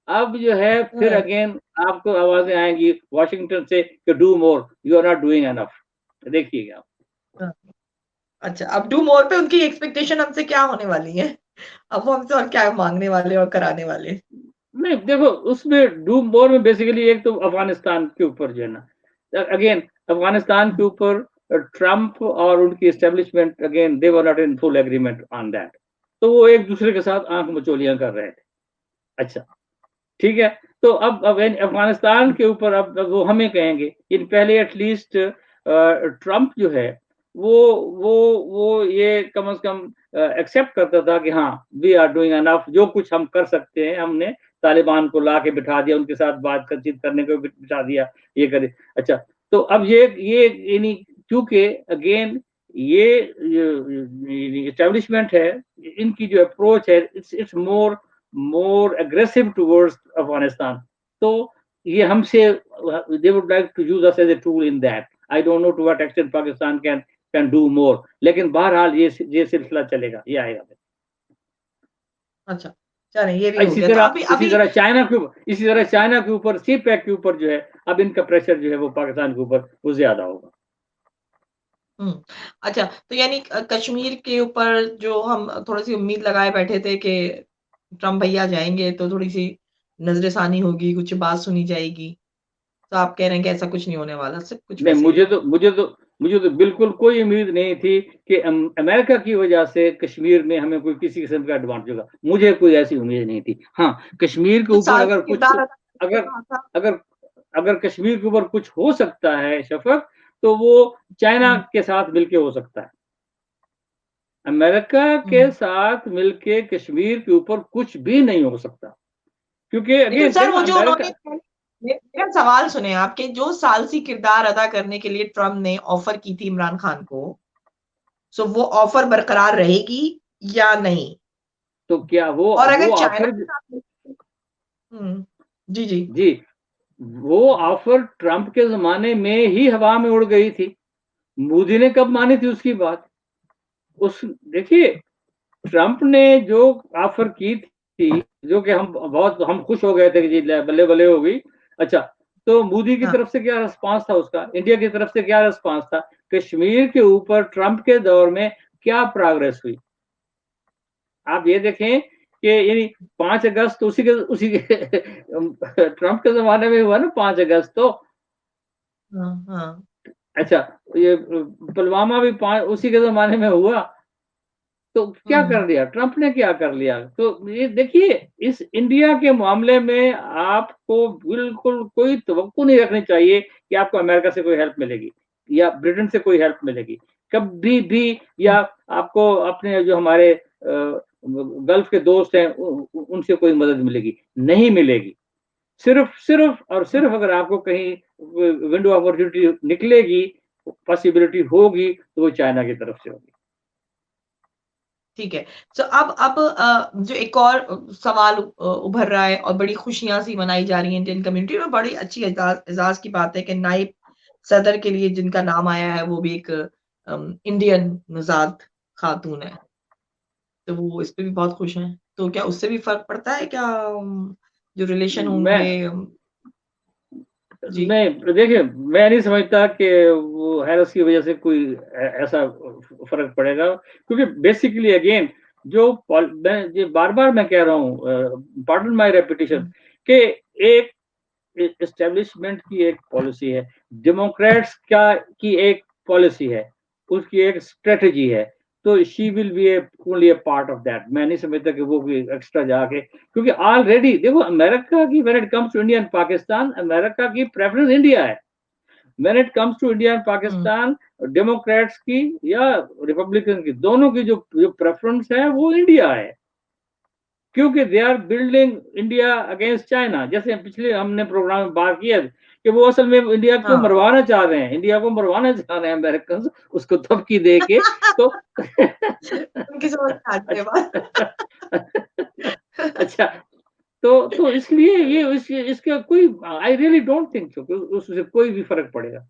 B: अब जो है फिर
A: हाँ,
B: अगेन आपको आवाज़ें आएँगी वाशिंगटन से कि do more, you are not doing enough. देखिएगा आप।
A: हाँ, अच्छा अब डू मोर पे उनकी एक्सपेक्टेशन हमसे क्या होने वाली है? अब वो हमसे और क्या माँगने वाले और कराने वाले?
B: नहीं देखो उसमें डू मोर में बेसिकली एक तो अफ़गानिस्तान के ऊपर जो है ना अगेन अफ़गानिस्तान के
A: हुँ,
B: ऊपर ट्रम्प और उनकी establishment again they were not in full agreement on that. तो वो एक-दूसरे के साथ आँख मचोलियाँ कर रहे थे। अच्छा, ठीक है? तो अब अफ़गानिस्तान
A: हुँ,
B: के ऊपर अब वो हमें कहेंगे, इन पहले एटलीस्ट ट्रम्प जो है, वो ये कम से कम एक्सेप्ट करता था कि हाँ, वी आर डूइंग एनफ, जो कुछ हम कर सकते हैं हमने तालिबान को ला के बिठा दिया, उनके साथ बातचीत करने को बिठा दिया, ये करे। अच्छा, तो अब ये यानी क्योंकि अगेन ये एस्टेब्लिशमेंट है, इनकी जो अप्रोच है it's more aggressive towards Afghanistan. तो ये हमसे they would like to use us as a tool in that. I don't know to what extent Pakistan can do more, लेकिन बहरहाल ये सिलसिला चलेगा, ये आएगा।
A: अच्छा, चलें ये भी हो गया। तो अभी
B: इसी
A: अभी
B: तरह चाइना के ऊपर, सी पैक के ऊपर जो है, अब इनका प्रेशर जो है वो पाकिस्तान के ऊपर वो ज्यादा होगा।
A: अच्छा, तो यानी कश्मीर के ऊपर जो हम थोड़ी-सी उम्मीद लगाए बैठे थे कि ट्रम्प भैया जाएँगे तो थोड़ी-सी नज़रसानी होगी, कुछ बात सुनी जाएगी। तो आप कह रहे हैं कि ऐसा कुछ नहीं होने वाला, सब कुछ
B: नहीं,
A: वैसे ही रहेगा।
B: मुझे तो बिल्कुल कोई उम्मीद नहीं थी कि अमेरिका की वजह से कश्मीर में हमें कोई किसी किस्म का एडवांटेज होगा। मुझे कोई ऐसी उम्मीद नहीं थी। हाँ, कश्मीर के
A: कुछ
B: ऊपर
A: साल से किरदार अदा करके
B: अगर
A: कहा था।
B: अगर अगर कश्मीर के ऊपर कुछ हो सकता है शफ़क़, तो वो चाइना
A: हुँ,
B: के साथ मिलके हो सकता है। अमेरिका के
A: हुँ।
B: साथ मिलके कश्मीर के ऊपर कुछ भी नहीं हो सकता। क्योंकि
A: लेकिन
B: अगेन
A: सर
B: देखो
A: वो जो
B: अमेरिका।
A: उन्होंने मेरा सवाल सुने आपके जो सालसी किरदार अदा करने के लिए ट्रम्प ने ऑफ़र की थी इमरान खान को, सो वो ऑफ़र बरकरार रहेगी या नहीं?
B: तो क्या
A: और
B: वो
A: अगर चाइना
B: ऑफ़र
A: के साथ हुँ। जी, जी।
B: जी, वो ऑफ़र ट्रम्प के ज़माने में ही हवा में उड़ गई थी। मोदी ने कब मानी थी उसकी बात? उस देखिए, ट्रम्प ने जो ऑफ़र की थी, जो कि हम खुश हो गए थे कि जी ले बल्ले-बल्ले हो गई। अच्छा, तो मोदी की
A: हाँ,
B: तरफ से क्या रिस्पॉन्स था उसका? इंडिया की तरफ से क्या रिस्पॉन्स था? कश्मीर के ऊपर ट्रम्प के दौर में क्या प्रोग्रेस हुई? आप ये देखें कि यानी 5 अगस्त उसी के ट्रम्प के ज़माने में हुआ ना 5 अगस्त तो।
A: हाँ, हाँ।
B: अच्छा, ये पुलवामा भी 5 उसी के ज़माने में हुआ। तो क्या
A: हुँ,
B: कर लिया? ट्रम्प ने क्या कर लिया? तो ये देखिए, इस इंडिया के मामले में आपको बिल्कुल कोई तवक्को नहीं रखनी चाहिए कि आपको अमेरिका से कोई हेल्प मिलेगी या ब्रिटेन से कोई हेल्प मिलेगी। कभी भी,
A: हुँ।
B: या आपको अपने जो हमारे गल्फ के दोस्त हैं उनसे कोई मदद मिलेगी, नहीं मिलेगी। सिर्फ़ और
A: हुँ,
B: सिर्फ़ अगर आपको कहीं विंडो अपॉर्च्युनिटी निकलेगी, पॉसिबिलिटी होगी, तो वो चाइना की तरफ से होगी।
A: ठीक है। सो अब जो एक और सवाल उभर रहा है और बड़ी खुशियाँ सी मनाई जा रही हैं इंडियन कम्युनिटी में, बड़ी अच्छी एज़ाज़ की बात है कि नायब सदर के लिए जिनका नाम आया है, वो भी एक इंडियन नज़ात खातून है। तो वो इस पे भी बहुत खुश हैं। तो क्या उससे भी फ़र्क पड़ता है क्या जो रिलेशन
B: मैं
A: होंगे जी।
B: नहीं, देखिए, मैं नहीं समझता कि वो हैरिस की वजह से कोई ऐसा फ़र्क पड़ेगा, क्योंकि बेसिकली अगेन जो पॉल मैं ये बार-बार मैं कह रहा हूँ, पार्डन माय रेपुटेशन,
A: हुँ,
B: कि एक एस्टेब्लिशमेंट की एक पॉलिसी है, डेमोक्रेट्स का की एक पॉलिसी है, उसकी एक स्ट्रैटेजी है, तो she will be only a part of that. मैं नहीं समझता कि वो कोई एक्स्ट्रा जाके, क्योंकि ऑलरेडी देखो अमेरिका की when it comes to India and Pakistan, America की प्रेफरेंस इंडिया है। When it comes to India and
A: hmm.
B: Pakistan, Democrats की या रिपब्लिकन की, दोनों की जो प्रेफरेंस है वो इंडिया है। क्योंकि they are building India against China, जैसे पिछले हमने प्रोग्राम में बात किया कि वो असल में इंडिया को
A: हाँ।
B: मरवाना चाह रहे हैं, इंडिया को मरवाना चाह रहे हैं अमेरिकन, उसको धमकी दे के। तो
A: उनकी समझ में आ जाए बात।
B: अच्छा अच्छा, तो इसलिए ये इसका कोई, I really don't think so उससे कोई भी फर्क पड़ेगा।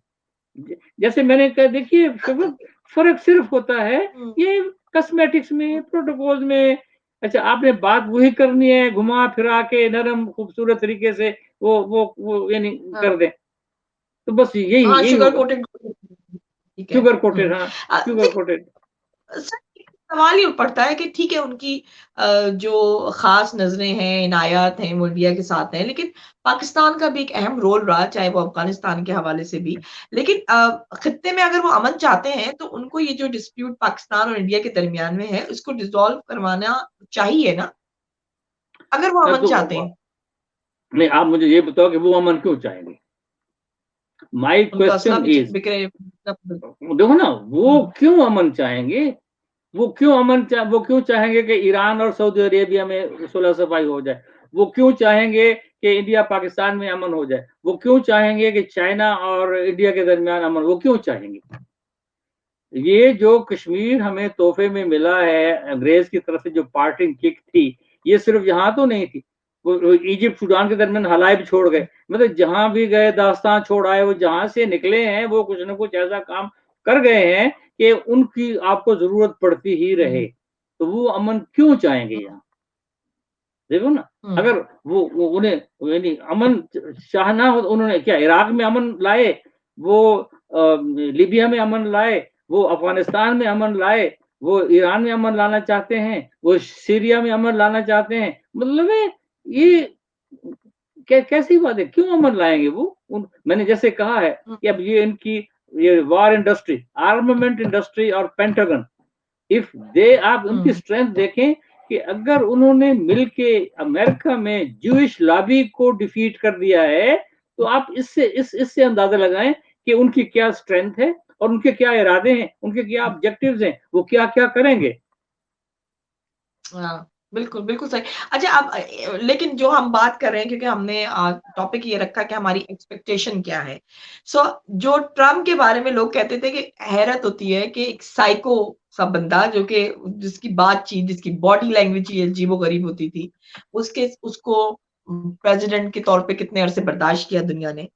B: जैसे मैंने कहा, देखिए शगुन, फर्क सिर्फ होता है
A: हुँ,
B: ये कॉस्मेटिक्स
A: हुँ।
B: में, प्रोटोकॉल में। अच्छा, आपने बात वही करनी है, घुमा फिरा के नरम खूबसूरत तरीके से वो यानी
A: हाँ।
B: कर दें, तो बस यही
A: हाँ,
B: यही
A: शुगर
B: होगा।
A: कोटेड ठीक है।
B: शुगर
A: हुँ।
B: कोटेड, हाँ, शुगर
A: देखिए
B: कोटेड।
A: सर सवाल ये पड़ता है कि ठीक है उनकी जो ख़ास नज़रें हैं, इनायत हैं, वो इंडिया के साथ हैं, लेकिन पाकिस्तान का भी एक अहम रोल रहा, चाहे वो अफ़गानिस्तान के हवाले से भी। लेकिन ख़ित्ते में अगर वो अमन चाहते हैं, तो उनको ये जो डिस्प्यूट पाकिस्तान और इंडिया के दरमियान में है, उसको रिज़ॉल्व करवाना चाहिए ना? अगर वो अमन
B: तो
A: चाहते हैं।
B: नहीं, आप मुझे ये बताओ कि वो अमन क्यों चाहेंगे? माय
A: उनको असला
B: क्वेश्चन इज,
A: बिक रहे
B: देखो ना, वो क्यों अमन चाहेंगे? वो क्यों चाहेंगे कि ईरान और सऊदी अरेबिया में सुलह सफाई हो जाए? वो क्यों चाहेंगे कि इंडिया पाकिस्तान में अमन हो जाए? वो क्यों चाहेंगे कि चाइना और इंडिया के दरमियान अमन, वो क्यों चाहेंगे? ये जो कश्मीर हमें तोहफे में मिला है अंग्रेज की तरफ से, जो पार्टिंग किक थी, ये सिर्फ यहाँ तो नहीं थी। वो इजिप्ट सूडान के दरमियान हलाइब छोड़ गए, मतलब जहाँ भी गए दास्तान छोड़ आए, वो जहाँ से निकले हैं वो कुछ न कुछ ऐसा काम कर गए हैं कि उनकी आपको जरूरत पड़ती ही रहे। तो वो अमन क्यों चाहेंगे यहाँ? देखो ना, अगर वो उन्हें यानी अमन चाहना हो तो उन्होंने क्या इराक में अमन लाए, वो लीबिया में अमन लाए, वो अफगानिस्तान में अमन लाए, वो ईरान में अमन लाना चाहते हैं, वो सीरिया में अमन लाना चाहते हैं। मतलब है ये कैसी बात है? क्यों अमन लाएंगे वो? मैंने जैसे कहा है कि अब ये इनकी ये वॉर इंडस्ट्री, आर्मामेंट इंडस्ट्री और पेंटागन, इफ दे आप उनकी स्ट्रेंथ देखें कि अगर उन्होंने मिलके अमेरिका में ज्यूइश लॉबी को डिफीट कर दिया है, तो आप इससे अंदाजा लगाएं कि उनकी क्या स्ट्रेंथ है और उनके क्या इरादे हैं, उनके क्या ऑब्जेक्टिव्स हैं, वो क्या क्या करेंगे।
A: हाँ, बिल्कुल, बिल्कुल सही। अच्छा, अब लेकिन जो हम बात कर रहे हैं, क्योंकि हमने टॉपिक ये रखा कि हमारी एक्सपेक्टेशन क्या है। सो जो ट्रम्प के बारे में लोग कहते थे कि हैरत होती है कि एक साइको सा बंदा, जो कि जिसकी बातचीत, जिसकी बॉडी लैंग्वेज ही अजीबो-गरीब होती थी, उसको प्रेज़िडेंट के तौर पे कितने अरसे बर्दाश्त किया दुनिया ने।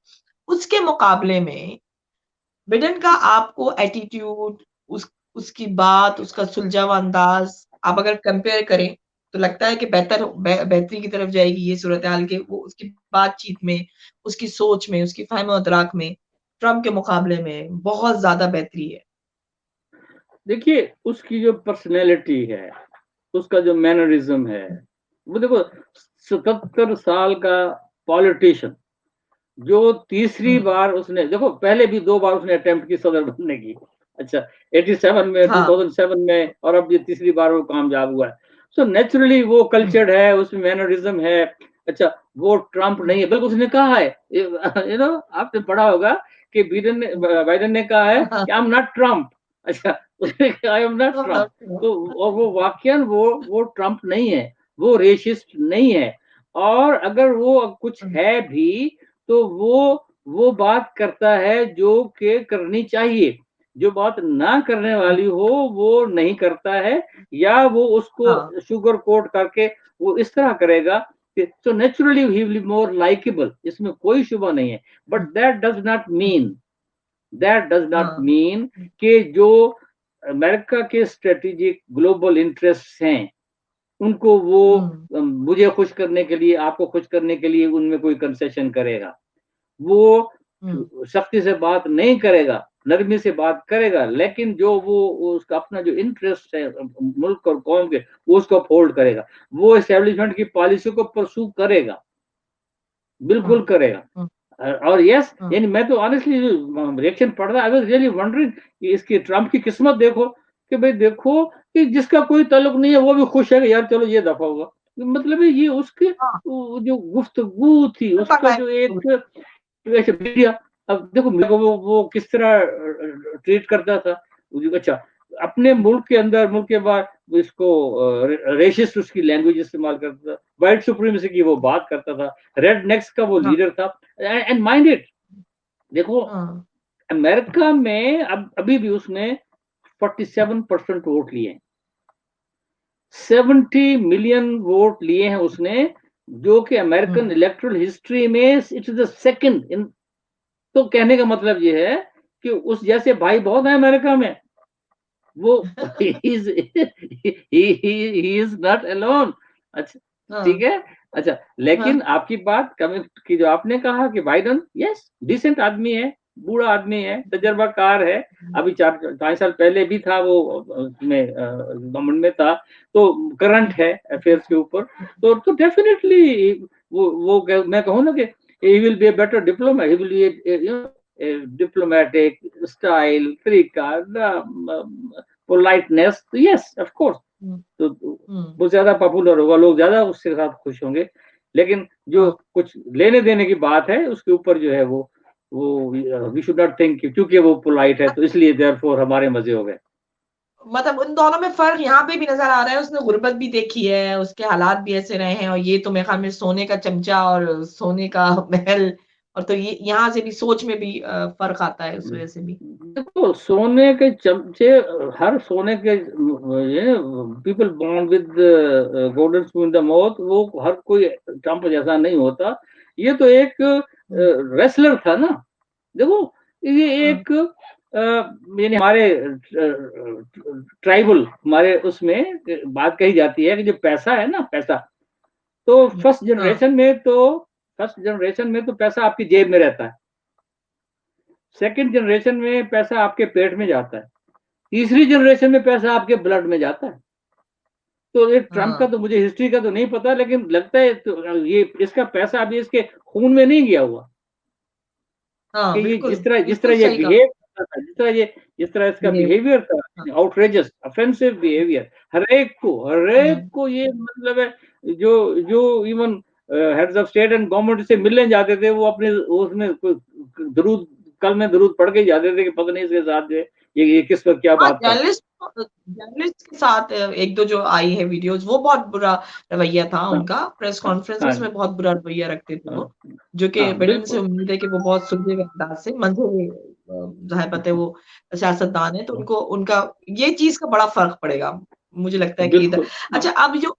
A: उसके मुकाबले में बिडेन का आपको एटीट्यूड, उसकी बात, उसका सुलझा हुआ अंदाज़, आप अगर कंपेयर करें, तो लगता है कि बेहतरी की तरफ जाएगी ये सूरत-हाल, के वो उसकी बातचीत में, उसकी सोच में, उसकी फ़हम-ओ-इदराक में, ट्रम्प के मुकाबले में बहुत ज़्यादा बेहतरी है।
B: देखिए, उसकी जो पर्सनैलिटी है, उसका जो मैनरिज़्म है, वो देखो 77 साल का पॉलिटिशियन, जो तीसरी
A: हुँ,
B: बार उसने देखो पहले भी 2 बार उसने अटेम्प्ट की सदर बनने की। अच्छा, 87 में,
A: हाँ,
B: 2007 में, और अब ये तीसरी बार वो कामयाब हुआ है। सो नेचुरली वो
A: हुँ,
B: कल्चर्ड है, उसमें मैनरिज़्म है। अच्छा, वो ट्रम्प
A: हुँ,
B: नहीं है, बल्कि उसने कहा है, आपने पढ़ा होगा कि
A: हुँ,
B: बाइडेन ने कहा है
A: हाँ,
B: कि आई एम नॉट ट्रम्प। अच्छा, उसने कहा आई एम नॉट ट्रम्प। तो और वो वाक़ईन वो ट्रम्प नहीं है, वो रेसिस्ट नहीं है, और अगर वो कुछ
A: हुँ,
B: है भी तो वो बात करता है जो कि करनी चाहिए। जो बात ना करने
A: हुँ,
B: वाली हो वो नहीं करता है, या वो
A: हाँ,
B: उसको शुगर कोट करके वो इस तरह करेगा कि so naturally he will be more likeable, इसमें कोई शुबा नहीं है। But
A: hmm, hmm,
B: that does not
A: हाँ,
B: मीन कि जो अमेरिका के स्ट्रेटेजिक ग्लोबल इंटरेस्ट्स हैं, उनको वो
A: हुँ,
B: मुझे खुश करने के लिए, आपको खुश करने के लिए उनमें कोई कंसेशन करेगा। वो
A: हुँ,
B: सख्ती से बात नहीं करेगा, नरमी से बात करेगा, लेकिन जो वो उसका अपना जो इंटरेस्ट है मुल्क और कौम के, वो उसको अपहोल्ड करेगा। वो एस्टेब्लिशमेंट की पॉलिसी को परस्यू करेगा,
A: हुँ,
B: बिल्कुल करेगा।
A: हुँ,
B: और यस,
A: हुँ,
B: यानी मैं तो ऑनेस्टली रिएक्शन पढ़ रहा, आई वाज़ रियली वंडरिंग कि इसकी ट्रम्प की किस्मत देखो, कि भई देखो कि जिसका कोई ताल्लुक नहीं है वो भी खुश है कि यार चलो ये दफ़ा हुआ। मतलब है ये उसके
A: हाँ,
B: वो जो गुफ्तगू थी, उसका जो एक वैसे मीडिया, अब देखो मेरे को वो किस तरह ट्रीट करता था। अच्छा, अपने मुल्क के अंदर, मुल्क के बाहर इसको रेसिस्ट उसकी लैंग्वेज इस्तेमाल करता था, व्हाइट सुप्रीमेसी की वो बात करता था, रेड नेक्स का वो
A: हाँ,
B: लीडर था। एंड माइंड इट, देखो
A: हाँ,
B: अमेरिका में अब अभी भी उसने 47% वोट लिए हैं, 70 मिलियन वोट लिए हैं उसने, जो कि अमेरिकन
A: हुँ,
B: इलेक्टोरल हिस्ट्री में it is the second in. तो कहने का मतलब ये है कि उस जैसे भाई बहुत हैं अमेरिका में, वो he is he is not alone. अच्छा, ठीक
A: हाँ,
B: है। अच्छा,
A: हाँ,
B: लेकिन आपकी बात कमिट की, जो आपने कहा कि बाइडन यस डिसेंट आदमी है, बूढ़ा आदमी है, तजर्बाकार है। अभी 4-5 साल पहले भी था वो उसमें गवर्नमेंट में था, तो करंट है अफेयर्स के ऊपर। तो डेफिनेटली मैं कहूँ ना कि he will be a better diplomat, he will be a diplomatic style, तरीका, पोलाइटनेस, तो यस ऑफ कोर्स,
A: हुँ,
B: तो
A: हुँ,
B: वो ज्यादा पॉपुलर होगा, लोग ज्यादा उसके साथ खुश होंगे। लेकिन जो
A: हाँ,
B: कुछ लेने देने की बात है उसके ऊपर जो है वो वो वी शुड नॉट थिंक क्योंकि वो पोलाइट है तो इसलिए देयरफॉर हमारे मजे हो गए।
A: मतलब उन दोनों में फ़र्क यहाँ पे भी नज़र आ रहा है, उसने गुर्बत भी देखी है, उसके हालात भी ऐसे रहे हैं और ये तो मेरे ख़्याल में सोने का चमचा और सोने का महल और तो ये यहाँ से भी सोच में भी फ़र्क आता है उस वज़ह से भी।
B: देखो सोने के चमचे हर सोने के ये people born with golden spoon in the mouth वो हर कोई ट्रम्प जैसा नहीं होता। ये तो एक
A: हुँ,
B: रेसलर था ना। देखो ये
A: हुँ,
B: एक यानी हमारे ट्राइबल हमारे उसमें बात कही जाती है कि जो पैसा है ना पैसा तो
A: हुँ, हाँ,
B: फर्स्ट जनरेशन में तो पैसा आपकी जेब में रहता है। सेकंड जनरेशन में पैसा आपके पेट में जाता है। तीसरी जनरेशन में पैसा आपके ब्लड में जाता है। तो ये ट्रम्प का
A: हाँ,
B: तो मुझे हिस्ट्री का तो नहीं पता लेकिन लगता है तो ये इसका पैसा अभी इसके खून में नहीं गया हुआ। कि
A: हाँ,
B: ये
A: बिल्कुल,
B: जिस तरह
A: बिल्कुल
B: ये
A: सही कहा।
B: बिहेव करता था, जिस तरह इसका
A: ये
B: बिहेवियर था,
A: हाँ,
B: आउटरेजस, ऑफेंसिव बिहेवियर,
A: हुँ,
B: हर एक को ये मतलब है जो जो even heads of state and government से मिलने जाते थे, वो अपने उसमें दरूद कल में दरूद पढ़ के ही जाते थे कि पता नहीं इसके साथ जो है, ये किस वक़्त क्या
A: हाँ,
B: बात करता है।
A: जर्नलिस्ट के साथ 1-2 जो आई है वीडियोज़ वो बहुत बुरा रवैया था
B: हाँ,
A: उनका, प्रेस
B: हाँ,
A: कॉन्फ्रेंसेज़
B: हाँ,
A: में बहुत बुरा रवैया रखते थे
B: हाँ,
A: वो, जो कि
B: हाँ,
A: बिडेन से
B: बिल्कुल।
A: उम्मीद है कि वो बहुत सुलझे अंदाज़ से मंझे ज़ाहिर बात है वो सियासतदान है, तो उनको उनका ये चीज़ का बड़ा फ़र्क पड़ेगा। मुझे लगता है कि इधर
B: बिल्कुल, हाँ।
A: अच्छा अब जो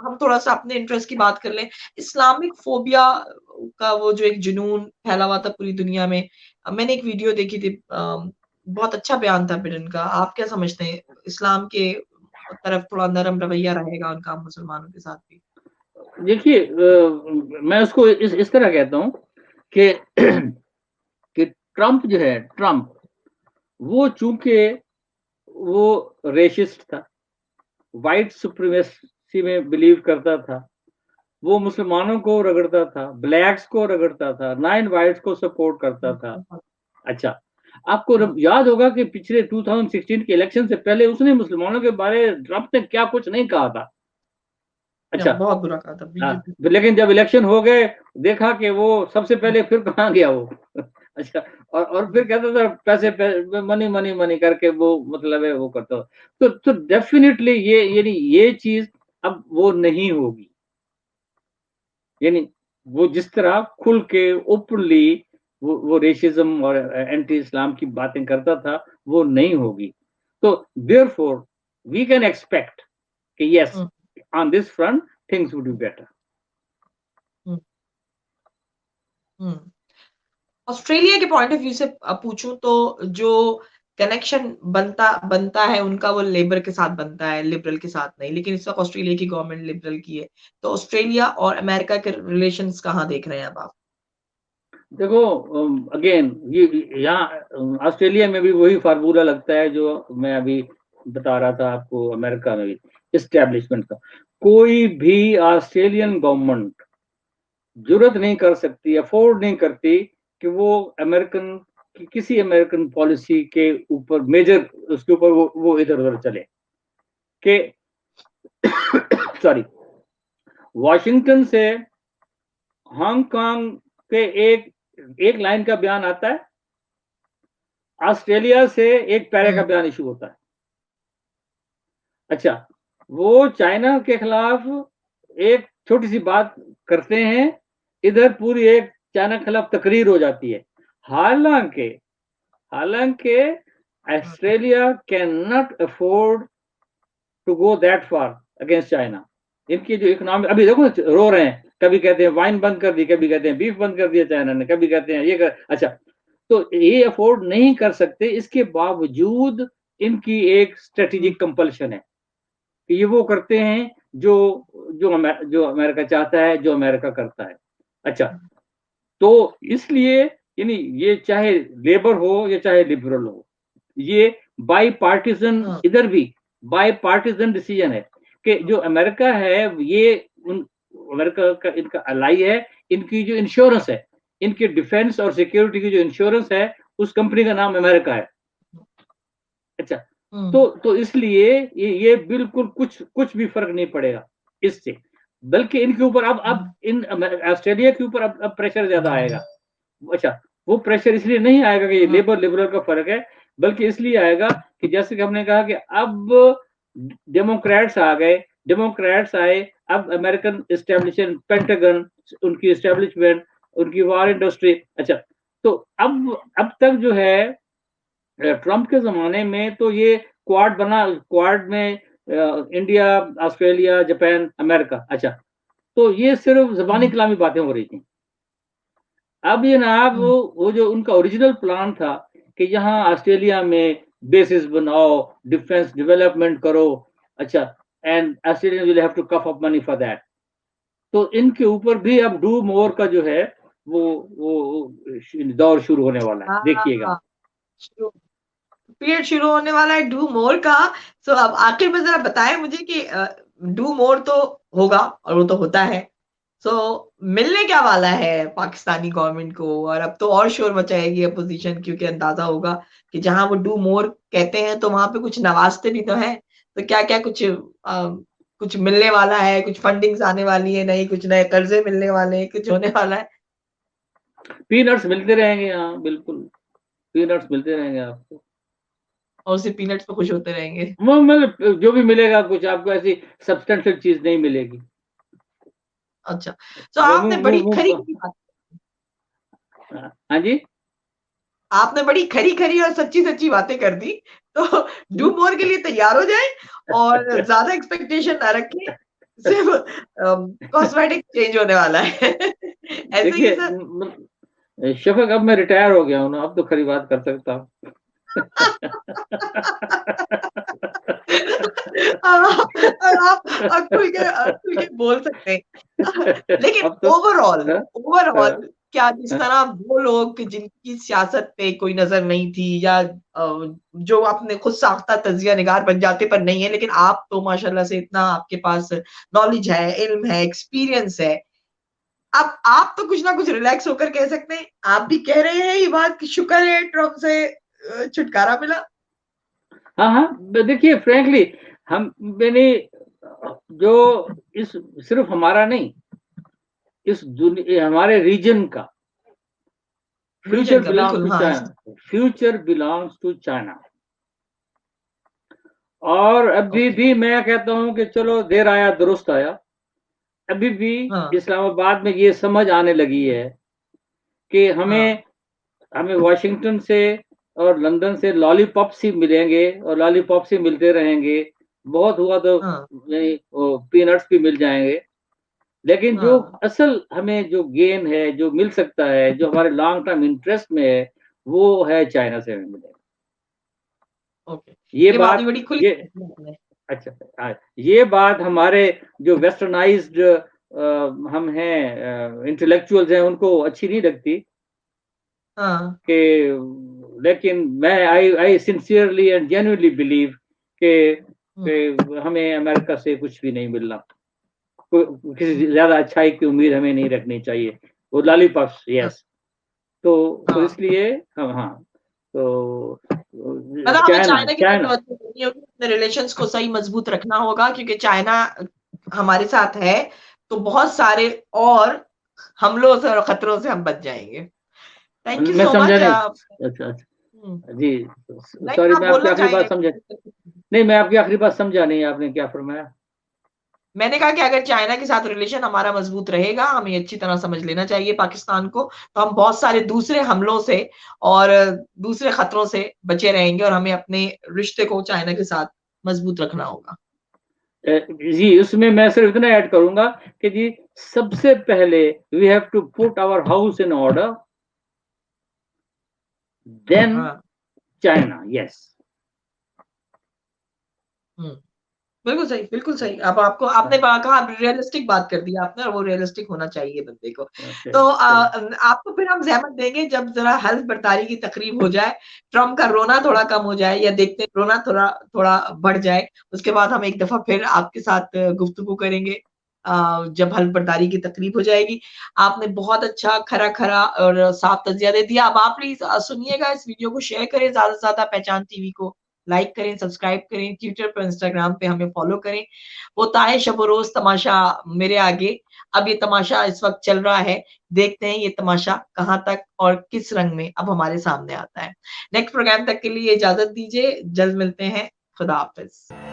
A: हम थोड़ा-सा अपने इंटरेस्ट की बात कर लें, इस्लामिक फ़ोबिया का वो जो एक जुनून फैला हुआ था पूरी दुनिया में। मैंने एक वीडियो देखी थी बहुत अच्छा बयान था बिडेन का। आप क्या समझते हैं इस्लाम के तरफ थोड़ा नरम रवैया रहेगा उनका मुसलमानों के साथ भी?
B: देखिए मैं उसको इस तरह कहता हूँ कि कि ट्रम्प जो है ट्रम्प वो चूँकि वो रेसिस्ट था, व्हाइट सुप्रीमेसी में बिलीव करता था, वो मुसलमानों को रगड़ता था, ब्लैक्स को रगड़ता था, नॉन व्हाइट्स को सपोर्ट करता था।
A: बहुत
B: अच्छा, आपको
A: हाँ,
B: याद होगा कि पिछले 2016 के इलेक्शन से पहले उसने मुसलमानों के बारे ट्रम्प ने क्या कुछ नहीं कहा था।
A: या
B: अच्छा,
A: बहुत बुरा कहा था
B: हाँ,
A: बीजेपी
B: लेकिन जब इलेक्शन हो गए, देखा कि वो सबसे पहले फिर कहाँ गया वो? अच्छा और फिर कहता था मनी, मनी, मनी करके वो मतलब है वो करता था। तो डेफ़िनिटली ये यानी ये चीज़ अब वो नहीं होगी। यानी वो जिस तरह खुल के ओपनली वो रेसिज़्म और एंटी इस्लाम की बातें करता था, वो नहीं होगी। तो देयरफॉर वी कैन एक्सपेक्ट कि yes,
A: hmm,
B: on this front things would be better.
A: Hmm, hmm. Australia के पॉइंट ऑफ व्यू से पूछूँ तो जो कनेक्शन बनता बनता है उनका वो लेबर के साथ बनता है, लिबरल के साथ नहीं। लेकिन इस वक़्त ऑस्ट्रेलिया की गवर्नमेंट लिबरल की है। तो ऑस्ट्रेलिया और अमेरिका के रिलेशंस कहाँ देख रहे हैं अब आप?
B: देखो अगेन ये यहाँ ऑस्ट्रेलिया में भी वही फार्मूला लगता है जो मैं अभी बता रहा था आपको अमेरिका में भी एस्टेब्लिशमेंट का। कोई भी ऑस्ट्रेलियन गवर्नमेंट जुर्रत नहीं कर सकती, अफोर्ड नहीं करती कि वो अमेरिकन किसी अमेरिकन पॉलिसी के ऊपर मेजर उसके ऊपर वो इधर-उधर चले। कि सॉरी वॉशिंगटन से हांगकांग के एक लाइन का बयान आता है, ऑस्ट्रेलिया से एक पैरा का
A: हुँ,
B: बयान इश्यू होता है। अच्छा, वो चाइना के खिलाफ एक छोटी-सी बात करते हैं, इधर पूरी एक चाइना के खिलाफ तकरीर हो जाती है। हालाँकि हालाँकि
A: हुँ,
B: Australia can not afford to go that far against China. इनकी जो इकोनॉमी अभी देखो रो रहे हैं, कभी कहते हैं वाइन बंद कर दी, कभी कहते हैं बीफ बंद कर दिया चाइना ने, कभी कहते हैं ये कर अच्छा, तो ये अफोर्ड नहीं कर सकते, इसके बावजूद इनकी एक
A: हुँ,
B: स्ट्रैटेजिक कंपल्शन है। कि ये वो करते हैं जो जो अमेरिका चाहता है, जो अमेरिका करता है। अच्छा, तो इसलिए यानी ये चाहे लेबर हो या चाहे लिबरल हो, ये बायपार्टिज़न
A: हाँ,
B: इधर भी बायपार्टिज़न डिसीजन है कि जो अमेरिका है ये उन अमेरिका का इनका अलाई है, इनकी जो इंश्योरेंस है, इनके डिफेंस और सिक्योरिटी की जो इंश्योरेंस है, उस कंपनी का नाम अमेरिका है। अच्छा,
A: हुँ,
B: तो इसलिए ये बिल्कुल कुछ कुछ भी फ़र्क नहीं पड़ेगा इससे। बल्कि इनके ऊपर अब
A: हुँ,
B: इन ऑस्ट्रेलिया के ऊपर अब प्रेशर ज़्यादा आएगा। अच्छा, वो प्रेशर इसलिए नहीं आएगा कि ये
A: हाँ,
B: लेबर लिबरल का फर्क है, बल्कि इसलिए आएगा कि जैसे कि हमने कहा कि अब डेमोक्रेट्स आ गए, डेमोक्रेट्स आए, अब अमेरिकन एस्टेब्लिशमेंट, पेंटागन, उनकी एस्टेब्लिशमेंट, उनकी वॉर इंडस्ट्री, अच्छा, तो अब तक जो है ट्रम्प के ज़माने में तो ये क्वाड बना, क्वाड में इंडिया, ऑस्ट्रेलिया, जापान, अमेरिका, अच्छा, तो ये सिर्फ ज़बानी
A: हुँ,
B: कलामी बातें हो रही थी। अब ये जनाब
A: हुँ,
B: वो जो उनका ओरिजिनल प्लान था कि यहाँ ऑस्ट्रेलिया में बेसिस बनाओ, डिफेंस डेवलपमेंट करो, अच्छा, and Australia will have to cough up money for that. तो इनके ऊपर भी अब डू मोर का जो है वो दौर शुरू होने वाला है, देखिएगा।
A: हाँ, शुरू पीरियड शुरू होने वाला है डू मोर का। सो अब आखिर में ज़रा बताएँ मुझे कि डू मोर तो होगा और वो तो होता है। सो मिलने क्या वाला है पाकिस्तानी गवर्नमेंट को? और अब तो और शोर मचाएगी अपोज़िशन, क्योंकि अंदाज़ा होगा कि जहाँ वो डू मोर कहते हैं तो वहाँ पे कुछ नवाज़ते भी तो हैं। तो क्या-क्या कुछ मिलने वाला है, कुछ फंडिंग्स आने वाली है, नई कुछ नए कर्ज़े मिलने वाले हैं, कुछ होने वाला है?
B: पीनट्स मिलते रहेंगे यहाँ, बिल्कुल, पीनट्स मिलते रहेंगे आपको।
A: और सिर्फ़ पीनट्स पे खुश होते रहेंगे।
B: वो मतलब जो भी मिलेगा कुछ आपको ऐसी सब्सटेंशियल चीज़ नहीं मिलेगी।
A: अच्छा, तो
B: वो
A: आपने बड़ी खरी-खरी बात
B: हाँ जी?
A: आपने बड़ी खरी-खरी और सच्ची-सच्ची बातें कर दी। तो डू
B: हुँ।
A: मोर के लिए तैयार हो जाएँ और ज़्यादा एक्सपेक्टेशन ना रखें। सिर्फ़ कॉस्मेटिक चेंज होने वाला है। ऐसे ही है
B: देखिए
A: सर?
B: शफ़क़, अब मैं रिटायर हो गया हूँ ना, अब तो खरी बात कर सकता हूँ।
A: आप खुल के बोल सकते हैं। लेकिन
B: अब तो
A: ओवरऑल
B: हाँ, हाँ,
A: ओवरऑल क्या जिस
B: हाँ।
A: तरह वो लोग जिनकी सियासत पे कोई नज़र नहीं थी, या जो आपने खुद साख्ता तज़िया निगार बन जाते पर नहीं है, लेकिन आप तो माशाल्लाह से इतना आपके पास नॉलेज है, इल्म है, एक्सपीरियंस है। अब आप तो कुछ ना कुछ रिलैक्स होकर कह सकते हैं। आप भी कह रहे हैं ये बात कि शुक्र है ट्रम्प से छुटकारा मिला?
B: हाँ, हाँ, देखिए फ्रैंकली हम मैंने जो इस सिर्फ़ हमारा नहीं, इस हमारे रीजन का
A: रीजन
B: फ्यूचर
A: का
B: बिलॉन्ग्स
A: बिल्कुल,
B: टू
A: हाँ।
B: China, future belongs to China. और अभी
A: ओके,
B: भी मैं कहता हूँ कि चलो देर आया दुरुस्त आया। अभी भी
A: हाँ,
B: इस्लामाबाद में ये समझ आने लगी है कि
A: हाँ,
B: हमें हमें वॉशिंगटन से और लंदन से लॉलीपॉप्स ही मिलेंगे और लॉलीपॉप्स ही मिलते रहेंगे। बहुत हुआ तो
A: हाँ,
B: नहीं वो पीनट्स भी मिल जाएँगे। लेकिन जो
A: हाँ,
B: असल हमें जो गेन है, जो मिल सकता है, जो हमारे लॉन्ग टर्म इंटरेस्ट में है, वो है चाइना से हमें मिलेगा।
A: ओके।
B: ये
A: ये बात भी
B: बात
A: बड़ी खुली
B: ये
A: आपने।
B: अच्छा, ये बात हमारे जो वेस्टर्नाइज़्ड हम हैं इंटेलेक्चुअल्स हैं, उनको अच्छी नहीं लगती
A: हाँ,
B: कि लेकिन मैं I sincerely and genuinely believe कि
A: हुँ,
B: हमें अमेरिका से कुछ भी नहीं मिलना। किसी ज़्यादा अच्छाई की उम्मीद हमें नहीं रखनी चाहिए। वो लॉलीपॉप्स
A: हाँ,
B: यस। तो
A: हाँ।
B: इसलिए हम हाँ, तो
A: मतलब हमें
B: चाइना
A: चाइना की तरफ
B: चाइना
A: तवज्जो करनी होगी, अपने रिलेशंस को सही मज़बूत रखना होगा, क्योंकि चाइना हमारे साथ है, तो बहुत सारे और हमलों से और खतरों से हम बच जाएँगे। थैंक यू
B: मैं
A: सो
B: समझा
A: मच।
B: नहीं। अच्छा,
A: हुँ,
B: अच्छा। जी,
A: नहीं
B: सॉरी
A: आप
B: मैं आपकी
A: बोलना
B: आखिरी बात
A: चाहेंगे?
B: समझा नहीं, मैं आपकी आखिरी बात समझा नहीं, आपने क्या फरमाया?
A: मैंने कहा कि अगर चाइना के साथ रिलेशन हमारा मज़बूत रहेगा, हमें अच्छी तरह समझ लेना चाहिए पाकिस्तान को, तो हम बहुत सारे दूसरे हमलों से और दूसरे खतरों से बचे रहेंगे, और हमें अपने रिश्ते को चाइना के साथ मज़बूत रखना होगा।
B: जी, उसमें मैं सिर्फ इतना ऐड करूँगा कि जी सबसे पहले we have to put our house in order, then
A: हाँ,
B: चाइना, यस।
A: हुँ। बिल्कुल सही, बिल्कुल सही। अब आपको आपने कहा रियलिस्टिक बात कर दी आपने, और वो रियलिस्टिक होना चाहिए बंदे को।
B: ओके,
A: तो
B: चलिए।
A: आपको फिर हम ज़हमत देंगे जब ज़रा हल्फ बर्दारी की तकरीब हो जाए, ट्रम्प का रोना थोड़ा कम हो जाए, या देखते हैं रोना थोड़ा थोड़ा बढ़ जाए, उसके बाद हम एक दफ़ा फिर आपके साथ गुफ्तगू करेंगे। जब हल्फ बर्दारी की तकरीब हो जाएगी। आपने बहुत अच्छा खरा-खरा और साफ तज़िया दे दिया। अब आप प्लीज़ सुनिएगा, इस वीडियो को शेयर करें ज़्यादा से ज़्यादा पहचान टीवी को। लाइक करें, सब्सक्राइब करें, ट्विटर पर, इंस्टाग्राम पे हमें फॉलो करें। होता है शब-ओ-रोज़ तमाशा मेरे आगे, अब ये तमाशा इस वक़्त चल रहा है, देखते हैं ये तमाशा कहाँ तक और किस रंग में अब हमारे सामने आता है। नेक्स्ट प्रोग्राम तक के लिए इजाज़त दीजिए, जल्द मिलते हैं, खुदा हाफ़िज़।